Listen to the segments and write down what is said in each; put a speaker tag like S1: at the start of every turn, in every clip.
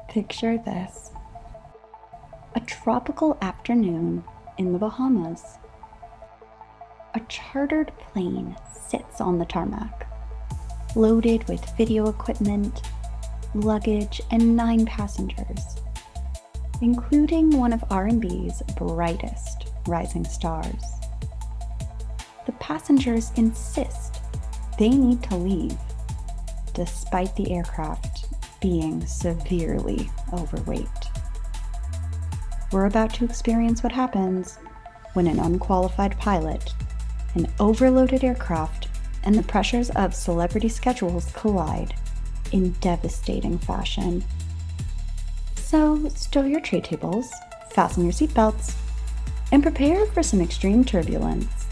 S1: Picture this. A tropical afternoon in the Bahamas. A chartered plane sits on the tarmac, loaded with video equipment, luggage, and 9 passengers, including one of R&B's brightest rising stars. The passengers insist they need to leave, despite the aircraft being severely overweight. We're about to experience what happens when an unqualified pilot, an overloaded aircraft, and the pressures of celebrity schedules collide in devastating fashion. So stow your tray tables, fasten your seatbelts, and prepare for some extreme turbulence,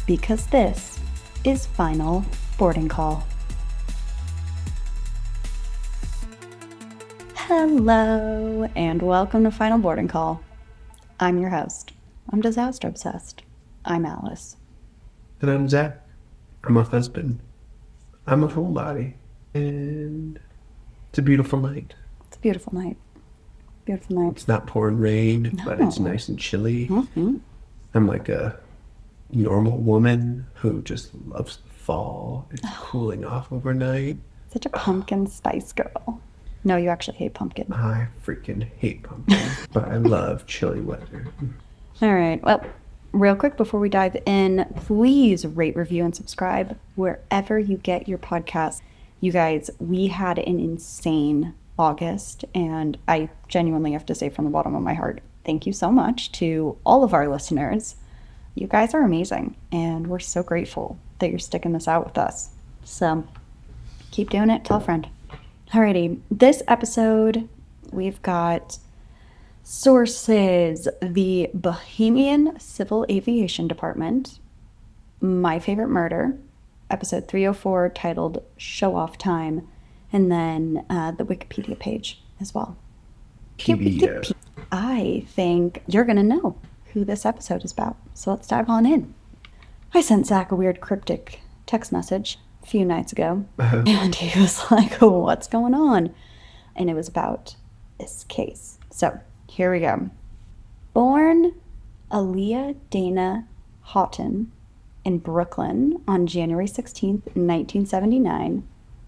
S1: because this is Final Boarding Call. Hello, and welcome to Final Boarding Call. I'm your host. I'm disaster obsessed. I'm Alice.
S2: And I'm Zach. I'm a husband. I'm a homebody. And it's a beautiful night.
S1: It's a beautiful night. Beautiful night.
S2: It's not pouring rain,
S1: No.
S2: but it's nice and chilly.
S1: Mm-hmm.
S2: I'm like a normal woman who just loves the fall and cooling off overnight.
S1: Such a pumpkin spice girl. No, you actually hate pumpkin.
S2: I freaking hate pumpkin, but I love chilly weather.
S1: All right. Well, real quick before we dive in, please rate, review, and subscribe wherever you get your podcasts. You guys, we had an insane August, and I genuinely have to say from the bottom of my heart, thank you so much to all of our listeners. You guys are amazing, and we're so grateful that you're sticking this out with us. So keep doing it. Tell a friend. Alrighty, this episode, we've got sources: the Bahamian Civil Aviation Department, My Favorite Murder, episode 304 titled Show Off Time, and then the Wikipedia page as well.
S2: PBS.
S1: I think you're going to know who this episode is about, so let's dive on in. I sent Zach a weird cryptic text message a few nights ago, and he was like, what's going on? And it was about this case. So here we go. Born Aaliyah Dana Houghton in Brooklyn on January 16th, 1979,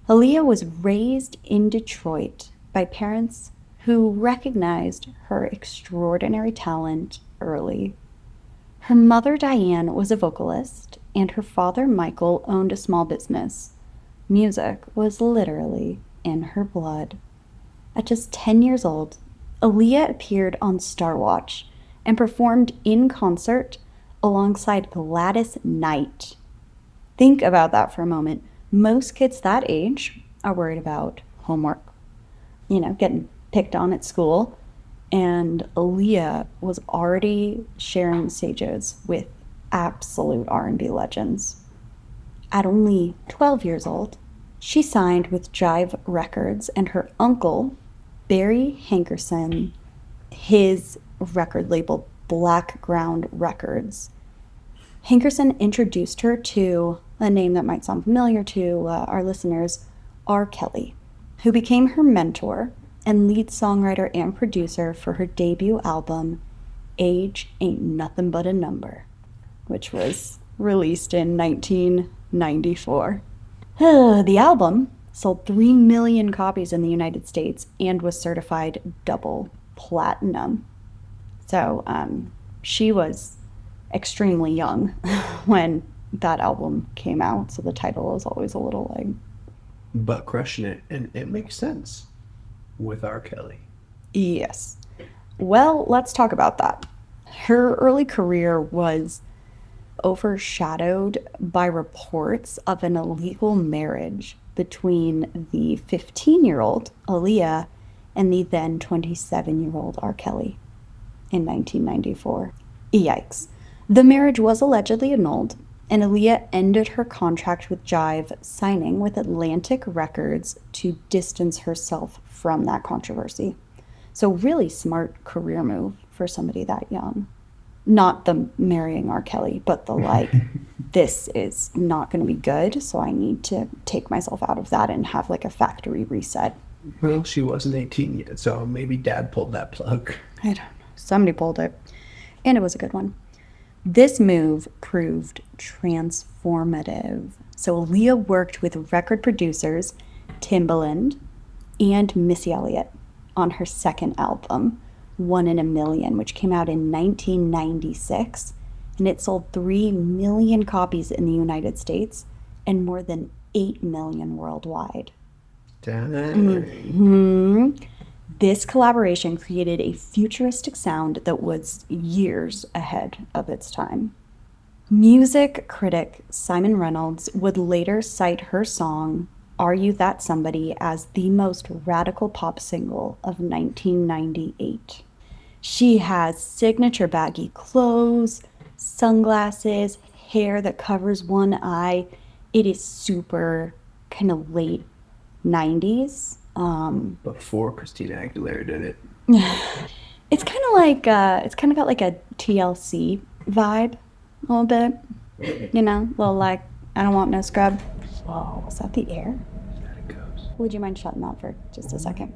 S1: Aaliyah was raised in Detroit by parents who recognized her extraordinary talent early. Her mother, Diane, was a vocalist, and her father, Michael, owned a small business. Music was literally in her blood. At just 10 years old, Aaliyah appeared on Star Watch and performed in concert alongside Gladys Knight. Think about that for a moment. Most kids that age are worried about homework, getting picked on at school. And Aaliyah was already sharing stages with absolute R&B legends. At only 12 years old, she signed with Jive Records, and her uncle, Barry Hankerson, his record label Black Ground Records. Hankerson introduced her to a name that might sound familiar to our listeners, R. Kelly, who became her mentor and lead songwriter and producer for her debut album, Age Ain't Nothing But a Number, which was released in 1994. The album sold 3 million copies in the United States and was certified double platinum. So she was extremely young when that album came out, so the title is always a little like...
S2: But crushing it, and it makes sense with R. Kelly.
S1: Yes. Well, let's talk about that. Her early career was overshadowed by reports of an illegal marriage between the 15-year-old Aaliyah and the then 27-year-old R. Kelly in 1994. Yikes. The marriage was allegedly annulled, and Aaliyah ended her contract with Jive, signing with Atlantic Records to distance herself from that controversy. So really smart career move for somebody that young. Not the marrying R. Kelly, but the like, this is not going to be good, so I need to take myself out of that and have like a factory reset
S2: Well, she wasn't 18 yet, so maybe Dad pulled that plug.
S1: I don't know. Somebody pulled it. And it was a good one. This move proved transformative. So Aaliyah worked with record producers Timbaland and Missy Elliott on her second album, One in a Million, which came out in 1996. And it sold 3 million copies in the United States and more than 8 million worldwide.
S2: Dang.
S1: This collaboration created a futuristic sound that was years ahead of its time. Music critic Simon Reynolds would later cite her song, Are You That Somebody, as the most radical pop single of 1998. She has signature baggy clothes, sunglasses, hair that covers one eye. It is super kind of late 90s.
S2: Before Christina Aguilera did it.
S1: It's kind of like, it's kind of got like a TLC vibe a little bit. You know, a little like, I don't want no scrub. Whoa, is that the air?
S2: There it goes.
S1: Would you mind shutting that for just a second?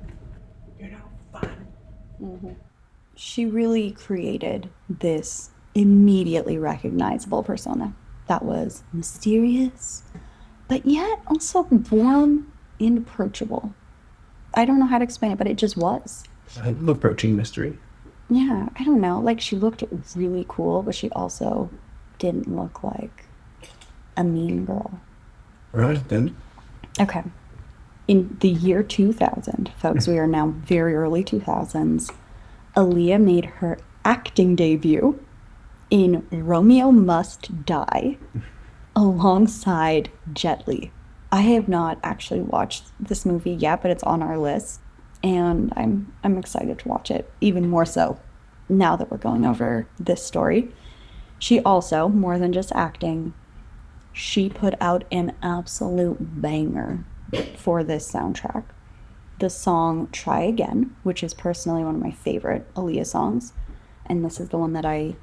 S2: You're no fun.
S1: She really created this immediately recognizable persona that was mysterious, but yet also warm and approachable. I don't know how to explain it, but it just was.
S2: I'm approaching mystery.
S1: Yeah, I don't know. Like, she looked really cool, but she also didn't look like a mean girl.
S2: Right then.
S1: Okay. In the year 2000, folks, we are now very early 2000s, Aaliyah made her acting debut in Romeo Must Die alongside Jet Li. I have not actually watched this movie yet, but it's on our list, and I'm excited to watch it even more so now that we're going over this story. She also, more than just acting, she put out an absolute banger for this soundtrack. The song Try Again, which is personally one of my favorite Aaliyah songs, and this is the one that I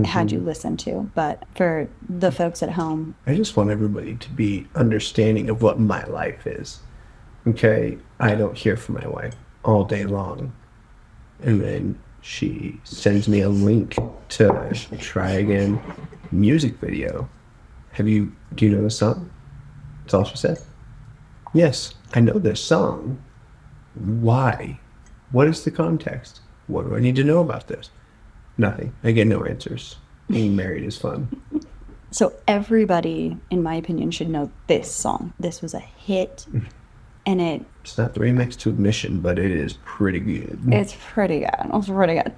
S1: had you listen to. But for the folks at home,
S2: I just want everybody to be understanding of what my life is. Okay, I don't hear from my wife all day long, and then she sends me a link to Try Again music video. Do you know the song? That's all she said. Yes, I know this song. Why? What is the context? What do I need to know about this? Nothing. I get no answers. Being married is fun.
S1: so everybody, in my opinion, should know this song. This was a hit, and
S2: It's not the remix to Admission, but it is pretty good.
S1: it's pretty good. It's pretty good.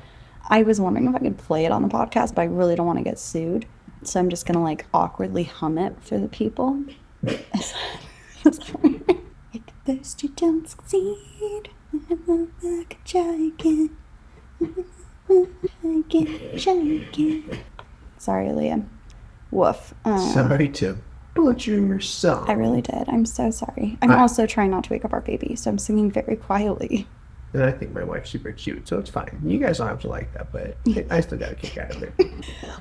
S1: I was wondering if I could play it on the podcast, but I really don't want to get sued. So I'm just going to like awkwardly hum it for the people. At first you don't succeed. I could try again. Try again. Sorry, Aaliyah. Woof.
S2: Sorry to butcher your song.
S1: I really did. I'm so sorry. I'm also trying not to wake up our baby, so I'm singing very quietly.
S2: And I think my wife's super cute, so it's fine. You guys don't have to like that, but I still got a kick out of it.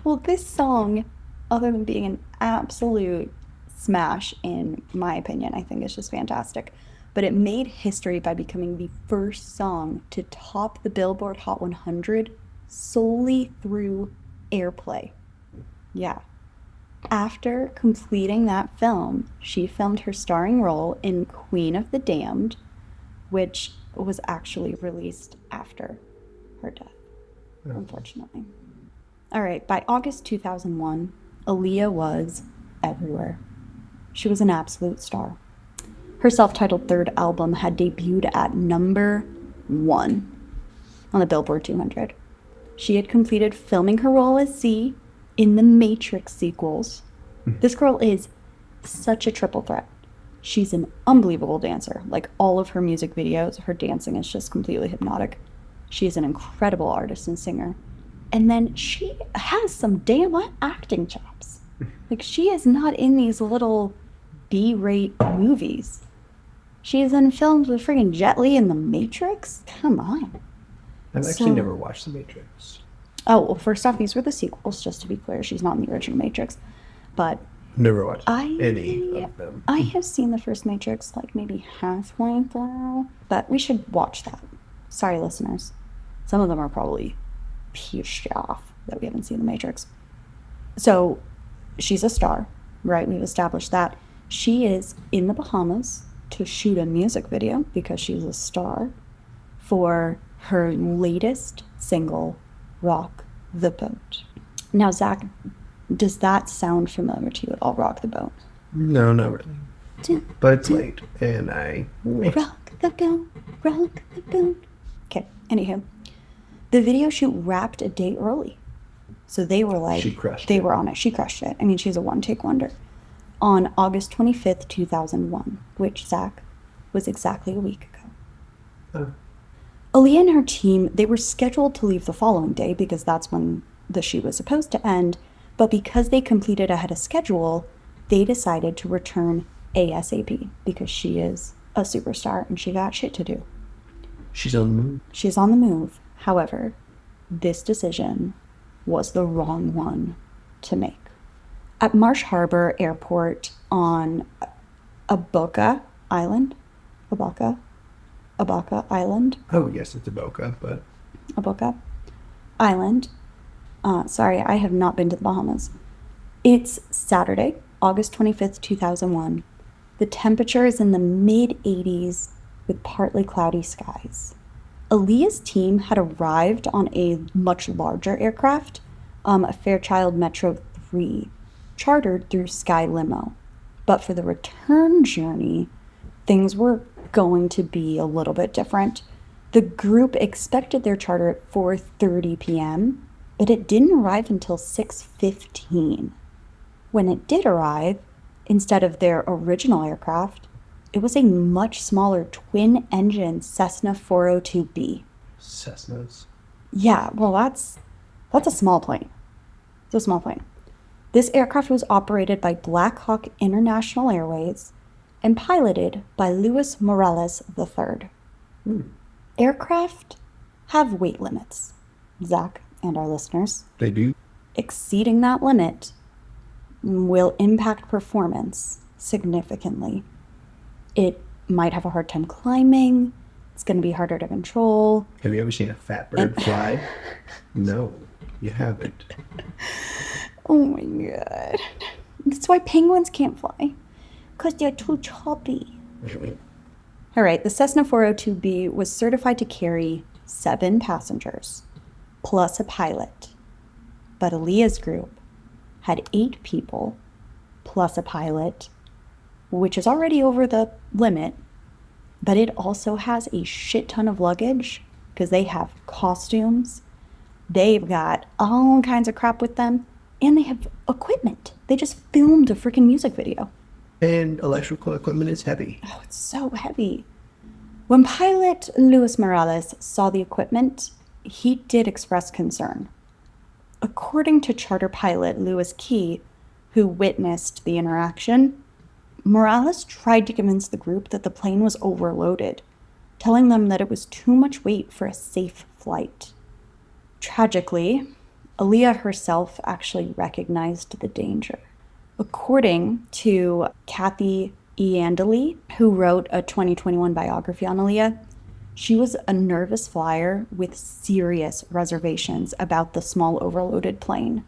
S1: Well, this song, other than being an absolute smash, in my opinion, I think it's just fantastic. But it made history by becoming the first song to top the Billboard Hot 100 solely through airplay. Yeah. After completing that film, she filmed her starring role in Queen of the Damned, which was actually released after her death, unfortunately. All right, by August 2001, Aaliyah was everywhere. She was an absolute star. Her self-titled third album had debuted at number 1 on the Billboard 200. She had completed filming her role as Z in the Matrix sequels. This girl is such a triple threat. She's an unbelievable dancer. Like, all of her music videos, her dancing is just completely hypnotic. She is an incredible artist and singer. And then she has some damn acting chops. Like, she is not in these little B-rate movies. She is in films with friggin' Jet Li and The Matrix? Come on.
S2: I've actually never watched The Matrix.
S1: Oh, well, first off, these were the sequels, just to be clear. She's not in the original Matrix. But
S2: Never watched any of them.
S1: I have seen the first Matrix like maybe halfway through, but we should watch that. Sorry, listeners. Some of them are probably pissed off that we haven't seen the Matrix. So she's a star, right? We've established that. She is in the Bahamas to shoot a music video because she's a star for her latest single, Rock the Boat. Now, Zach, does that sound familiar to you at all, Rock the Boat?
S2: No, not really. But it's late, and I...
S1: Rock the boat, rock the boat. Okay, anywho. The video shoot wrapped a day early. So they were like...
S2: She crushed
S1: They
S2: it.
S1: were on it. She crushed it. I mean, she's a one-take wonder. On August 25th, 2001, which, Zach, was exactly a week ago. Aaliyah and her team, they were scheduled to leave the following day because that's when the shoot was supposed to end. But because they completed ahead of schedule, they decided to return ASAP because she is a superstar and she got shit to do.
S2: She's on the move.
S1: She's on the move. However, this decision was the wrong one to make. At Marsh Harbour Airport on Abaca Island, Abaca Island.
S2: Oh, yes, it's a Boca, but...
S1: Abaca Island. Sorry, I have not been to the Bahamas. It's Saturday, August 25th, 2001. The temperature is in the mid-80s with partly cloudy skies. Aaliyah's team had arrived on a much larger aircraft, a Fairchild Metro 3, chartered through Sky Limo. But for the return journey, things were going to be a little bit different. The group expected their charter at 4:30 p.m., but it didn't arrive until 6:15. When it did arrive, instead of their original aircraft, it was a much smaller twin-engine Cessna 402B.
S2: Cessnas.
S1: Yeah, well, that's a small plane. It's a small plane. This aircraft was operated by Black Hawk International Airways and piloted by Luis Morales III. Aircraft have weight limits, Zach and our listeners.
S2: They do?
S1: Exceeding that limit will impact performance significantly. It might have a hard time climbing. It's going to be harder to control.
S2: Have you ever seen a fat bird fly? No, you haven't.
S1: Oh my god. That's why penguins can't fly. Because they're too choppy. All right, the Cessna 402B was certified to carry 7 passengers, plus a pilot. But Aaliyah's group had 8 people, plus a pilot, which is already over the limit, but it also has a shit ton of luggage because they have costumes, they've got all kinds of crap with them, and they have equipment. They just filmed a freaking music video.
S2: And electrical equipment is heavy.
S1: Oh, it's so heavy. When pilot Luis Morales saw the equipment, he did express concern. According to charter pilot Louis Key, who witnessed the interaction, Morales tried to convince the group that the plane was overloaded, telling them that it was too much weight for a safe flight. Tragically, Aaliyah herself actually recognized the danger. According to Kathy Iandoli, who wrote a 2021 biography on Aaliyah, she was a nervous flyer with serious reservations about the small overloaded plane.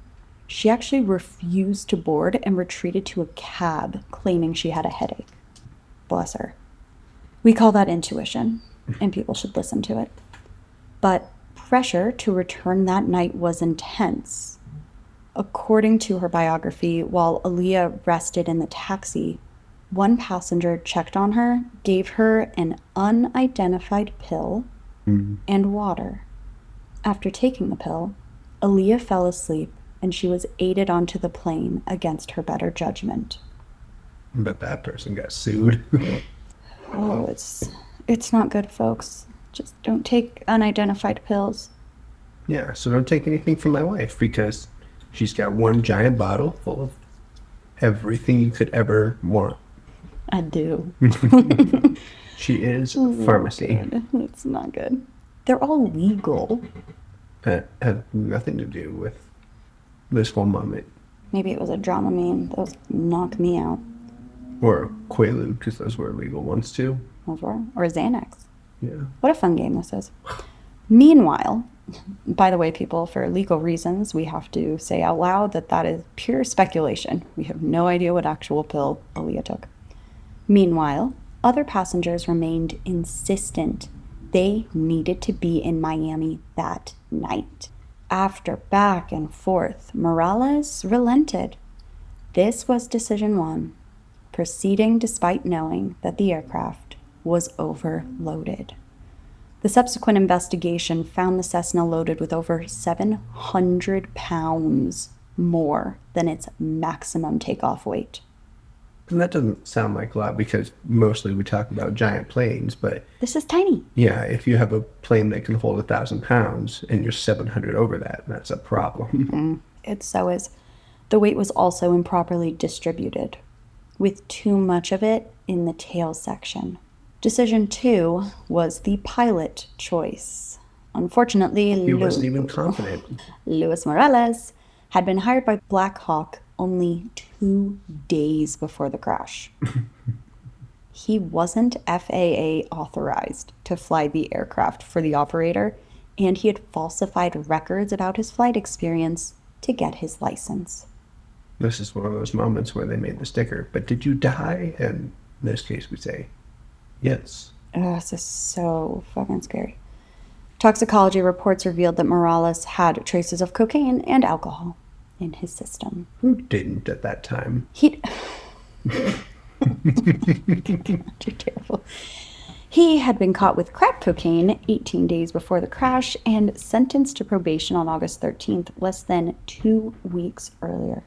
S1: She actually refused to board and retreated to a cab, claiming she had a headache. Bless her. We call that intuition, and people should listen to it. But pressure to return that night was intense. According to her biography, while Aaliyah rested in the taxi, one passenger checked on her, gave her an unidentified pill and water. After taking the pill, Aaliyah fell asleep and she was aided onto the plane against her better judgment.
S2: But that person got sued.
S1: Oh, it's not good, folks. Just don't take unidentified pills.
S2: Yeah, so don't take anything from my wife because she's got one giant bottle full of everything you could ever want.
S1: I do.
S2: She is pharmacy.
S1: It's not good. They're all legal.
S2: Have nothing to do with this whole moment.
S1: Maybe it was a Dramamine. Those knock me out.
S2: Or Quaalude, because those were illegal ones too.
S1: Those were. Or Xanax.
S2: Yeah.
S1: What a fun game this is. Meanwhile, by the way, people, for legal reasons, we have to say out loud that is pure speculation. We have no idea what actual pill Aaliyah took. Meanwhile, other passengers remained insistent they needed to be in Miami that night. After back and forth, Morales relented. This was decision one, proceeding despite knowing that the aircraft was overloaded. The subsequent investigation found the Cessna loaded with over 700 pounds more than its maximum takeoff weight.
S2: And that doesn't sound like a lot because mostly we talk about giant planes, but
S1: This is tiny.
S2: yeah, if you have a plane that can hold 1,000 pounds and you're 700 over that, that's a problem.
S1: It so is. The weight was also improperly distributed, with too much of it in the tail section. Decision 2 was the pilot choice. Unfortunately,
S2: He wasn't even confident.
S1: Luis Morales had been hired by Black Hawk only 2 days before the crash. He wasn't FAA authorized to fly the aircraft for the operator, and he had falsified records about his flight experience to get his license.
S2: This is one of those moments where they made the sticker, but did you die? And in this case, we say, yes.
S1: This is so fucking scary. Toxicology reports revealed that Morales had traces of cocaine and alcohol in his system.
S2: Who didn't at that time?
S1: You're terrible. He had been caught with crack cocaine 18 days before the crash and sentenced to probation on August 13th, less than 2 weeks earlier.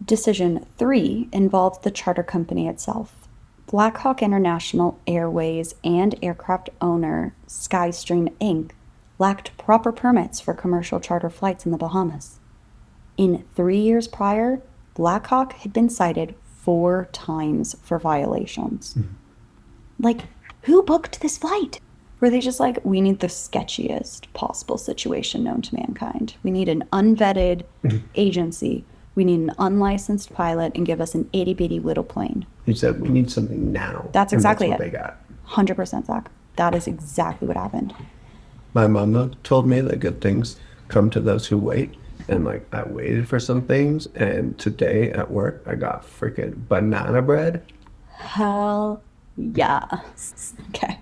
S1: Decision 3 involved the charter company itself. Black Hawk International Airways and aircraft owner Skystream Inc. lacked proper permits for commercial charter flights in the Bahamas. In 3 years prior, Black Hawk had been cited 4 times for violations. Like, who booked this flight? Were they just like, we need the sketchiest possible situation known to mankind. We need an unvetted agency. We need an unlicensed pilot and give us an itty-bitty little plane.
S2: He said, we need something now.
S1: That's exactly
S2: what
S1: it.
S2: they got.
S1: 100% Zach. That is exactly what happened.
S2: My mama told me that good things come to those who wait. And like, I waited for some things. And today at work, I got freaking banana bread.
S1: Hell yes. Okay.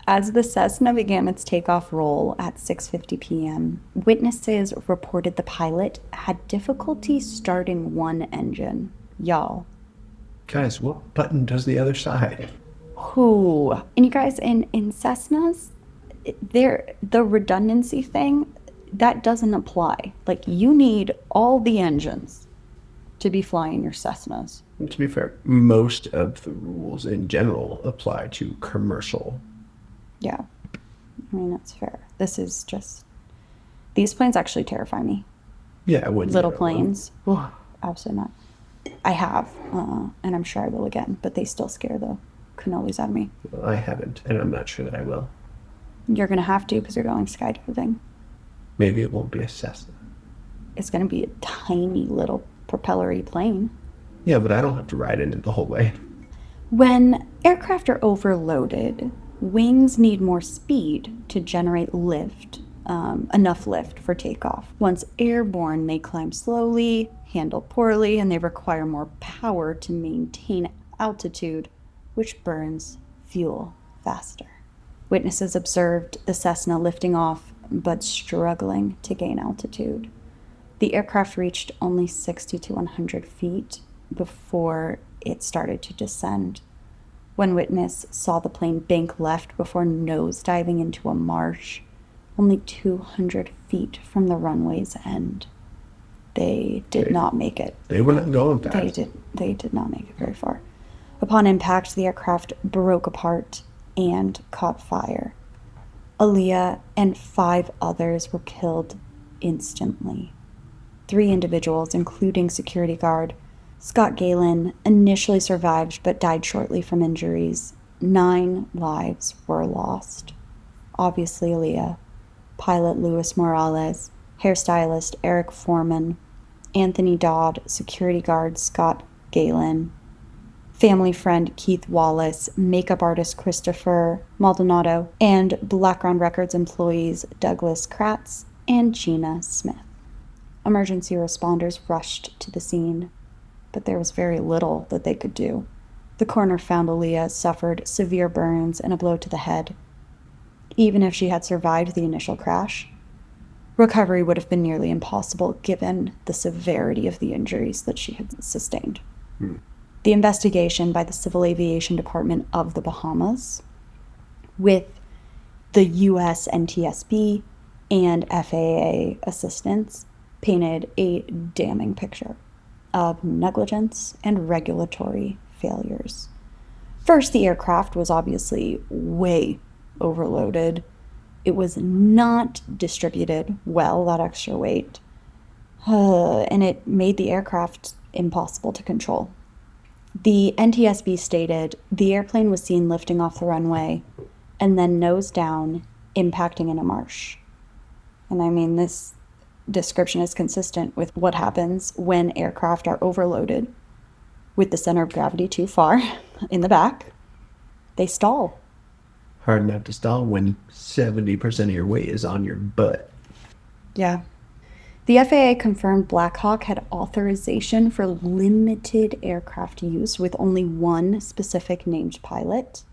S1: As the Cessna began its takeoff roll at 6:50 p.m., witnesses reported the pilot had difficulty starting one engine. Y'all.
S2: Guys, what button does the other side?
S1: Who? And you guys, in Cessnas, the redundancy thing, that doesn't apply. Like, you need all the engines to be flying your Cessnas.
S2: And to be fair, most of the rules in general apply to commercial.
S1: Yeah. I mean, that's fair. This is just... These planes actually terrify me.
S2: Yeah, I wouldn't.
S1: Little planes. Ugh, absolutely not. I have, and I'm sure I will again, but they still scare the cannolis out of me.
S2: Well, I haven't, and I'm not sure that I will.
S1: You're going to have to because you're going skydiving.
S2: Maybe it won't be a Cessna.
S1: It's going to be a tiny little propellery plane.
S2: Yeah, but I don't have to ride in it the whole way.
S1: When aircraft are overloaded, wings need more speed to generate lift, enough lift for takeoff. Once airborne, they climb slowly, handle poorly, and they require more power to maintain altitude, which burns fuel faster. Witnesses observed the Cessna lifting off, but struggling to gain altitude. The aircraft reached only 60 to 100 feet before it started to descend. One witness saw the plane bank left before nosediving into a marsh, only 200 feet from the runway's end. They did not make it.
S2: They were not going fast.
S1: They did not make it very far. Upon impact, the aircraft broke apart and caught fire. Aaliyah and 5 others were killed instantly. 3 individuals, including security guard Scott Galen, initially survived but died shortly from injuries. 9 lives were lost. Obviously, Aaliyah, pilot Luis Morales, hairstylist Eric Foreman, Anthony Dodd, security guard Scott Galen, family friend Keith Wallace, makeup artist Christopher Maldonado, and Background Records employees Douglas Kratz and Gina Smith. Emergency responders rushed to the scene, but there was very little that they could do. The coroner found Aaliyah suffered severe burns and a blow to the head. Even if she had survived the initial crash, recovery would have been nearly impossible given the severity of the injuries that she had sustained. The investigation by the Civil Aviation Department of the Bahamas, with the U.S. NTSB and FAA assistance, painted a damning picture of negligence and regulatory failures. First, the aircraft was obviously way overloaded. It was not distributed well, that extra weight, and it made the aircraft impossible to control. The NTSB stated the airplane was seen lifting off the runway and then nose down, impacting in a marsh. And I mean, this description is consistent with what happens when aircraft are overloaded with the center of gravity too far in the back. They stall.
S2: Hard not to stall when 70% of your weight is on your butt.
S1: Yeah. The FAA confirmed Black Hawk had authorization for limited aircraft use with only one specific named pilot,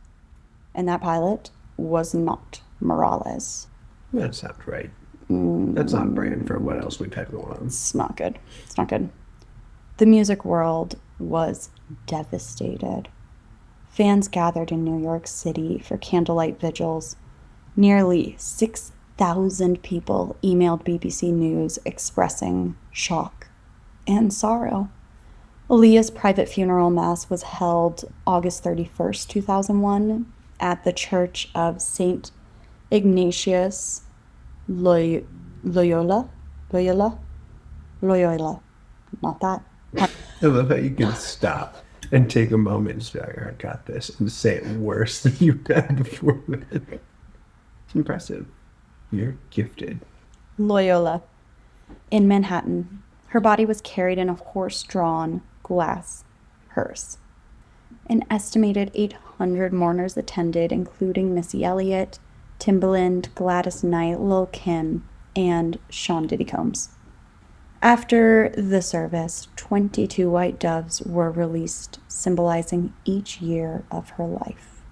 S1: and that pilot was not Morales.
S2: That sounds right. That's on brand for what else we've had going on.
S1: It's not good. It's not good. The music world was devastated. Fans gathered in New York City for candlelight vigils. Nearly 6,000 people emailed BBC News expressing shock and sorrow. Aaliyah's private funeral mass was held August 31st, 2001 at the Church of St. Ignatius Loyola. Not that.
S2: I love how you can stop and take a moment and say, I got this, and say it worse than you had before that. It's impressive. You're gifted.
S1: Loyola. In Manhattan, her body was carried in a horse-drawn glass hearse. An estimated 800 mourners attended, including Missy Elliott, Timbaland, Gladys Knight, Lil' Kim, and Sean Diddy Combs. After the service, 22 white doves were released, symbolizing each year of her life.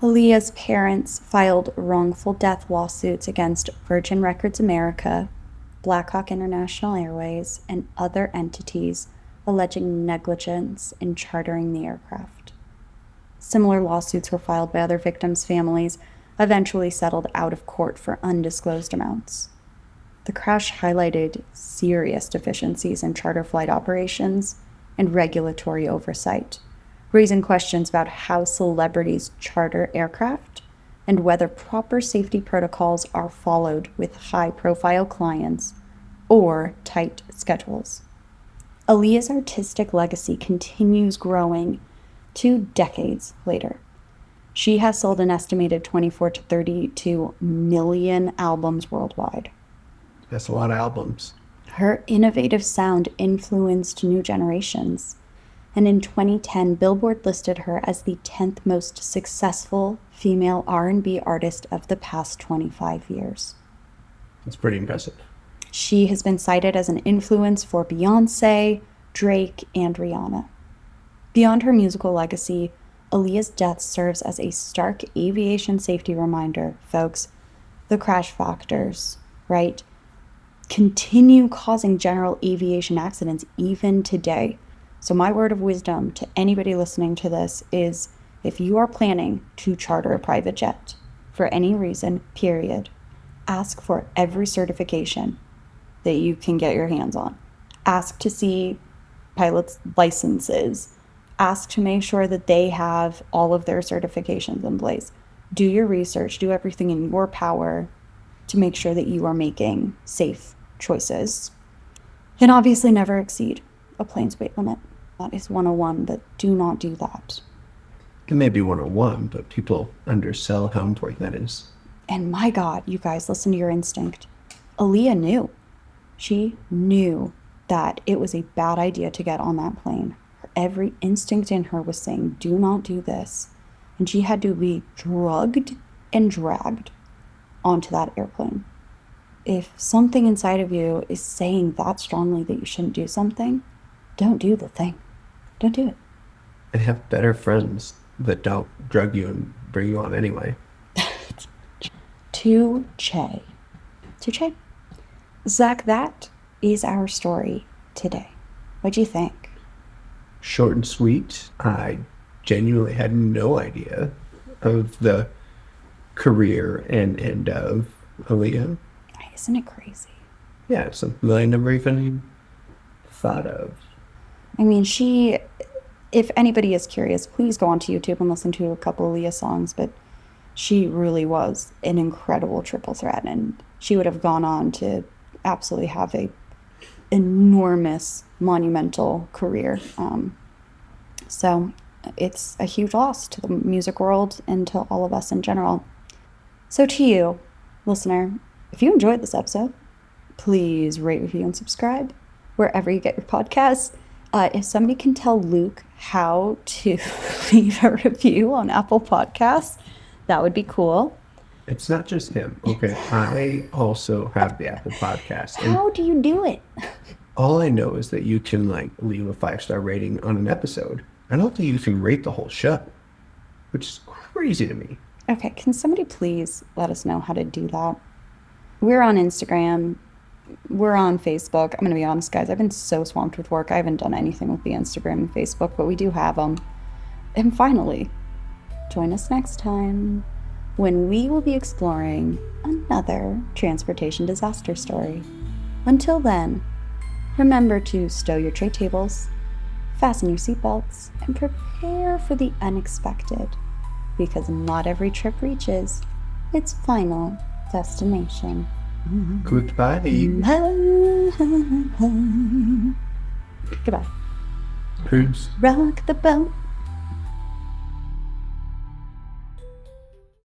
S1: Aaliyah's parents filed wrongful death lawsuits against Virgin Records America, Black Hawk International Airways, and other entities alleging negligence in chartering the aircraft. Similar lawsuits were filed by other victims' families, eventually settled out of court for undisclosed amounts. The crash highlighted serious deficiencies in charter flight operations and regulatory oversight, raising questions about how celebrities charter aircraft and whether proper safety protocols are followed with high-profile clients or tight schedules. Aaliyah's artistic legacy continues growing 2 decades later. She has sold an estimated 24 to 32 million albums worldwide.
S2: That's a lot of albums.
S1: Her innovative sound influenced new generations, and in 2010, Billboard listed her as the 10th most successful female R&B artist of the past 25 years.
S2: That's pretty impressive.
S1: She has been cited as an influence for Beyoncé, Drake, and Rihanna. Beyond her musical legacy, Aaliyah's death serves as a stark aviation safety reminder, folks. The crash factors, right, continue causing general aviation accidents even today. So my word of wisdom to anybody listening to this is, if you are planning to charter a private jet for any reason, period, ask for every certification that you can get your hands on. Ask to see pilots' licenses. Ask to make sure that they have all of their certifications in place. Do your research, do everything in your power to make sure that you are making safe choices. And obviously never exceed a plane's weight limit. That is 101, but do not do that.
S2: It may be 101, but people undersell how important that is.
S1: And my God, you guys, listen to your instinct. Aaliyah knew. She knew that it was a bad idea to get on that plane. Every instinct in her was saying, do not do this. And she had to be drugged and dragged onto that airplane. If something inside of you is saying that strongly that you shouldn't do something, don't do the thing. Don't do it.
S2: And have better friends that don't drug you and bring you on anyway.
S1: Touche. Touche. Zach, that is our story today. What'd you think?
S2: Short and sweet. I genuinely had no idea of the career and end of Aaliyah.
S1: Isn't it crazy?
S2: Yeah, it's something that I never even thought of.
S1: I mean, if anybody is curious, please go onto YouTube and listen to a couple Aaliyah songs, but she really was an incredible triple threat, and she would have gone on to absolutely have a enormous, monumental career. So it's a huge loss to the music world and to all of us in general. So to you, listener, if you enjoyed this episode, please rate, review, and subscribe wherever you get your podcasts. If somebody can tell Luke how to leave a review on Apple Podcasts, that would be cool.
S2: It's not just him. Okay, I also have the Apple Podcast.
S1: How do you do it?
S2: All I know is that you can leave a 5-star rating on an episode. I don't think you can rate the whole show, which is crazy to me.
S1: Okay, can somebody please let us know how to do that? We're on Instagram. We're on Facebook. I'm going to be honest, guys. I've been so swamped with work. I haven't done anything with the Instagram and Facebook, but we do have them. And finally, join us next time when we will be exploring another transportation disaster story. Until then, remember to stow your tray tables, fasten your seatbelts, and prepare for the unexpected, because not every trip reaches its final destination.
S2: Goodbye.
S1: Goodbye.
S2: Peace.
S1: Rock the boat.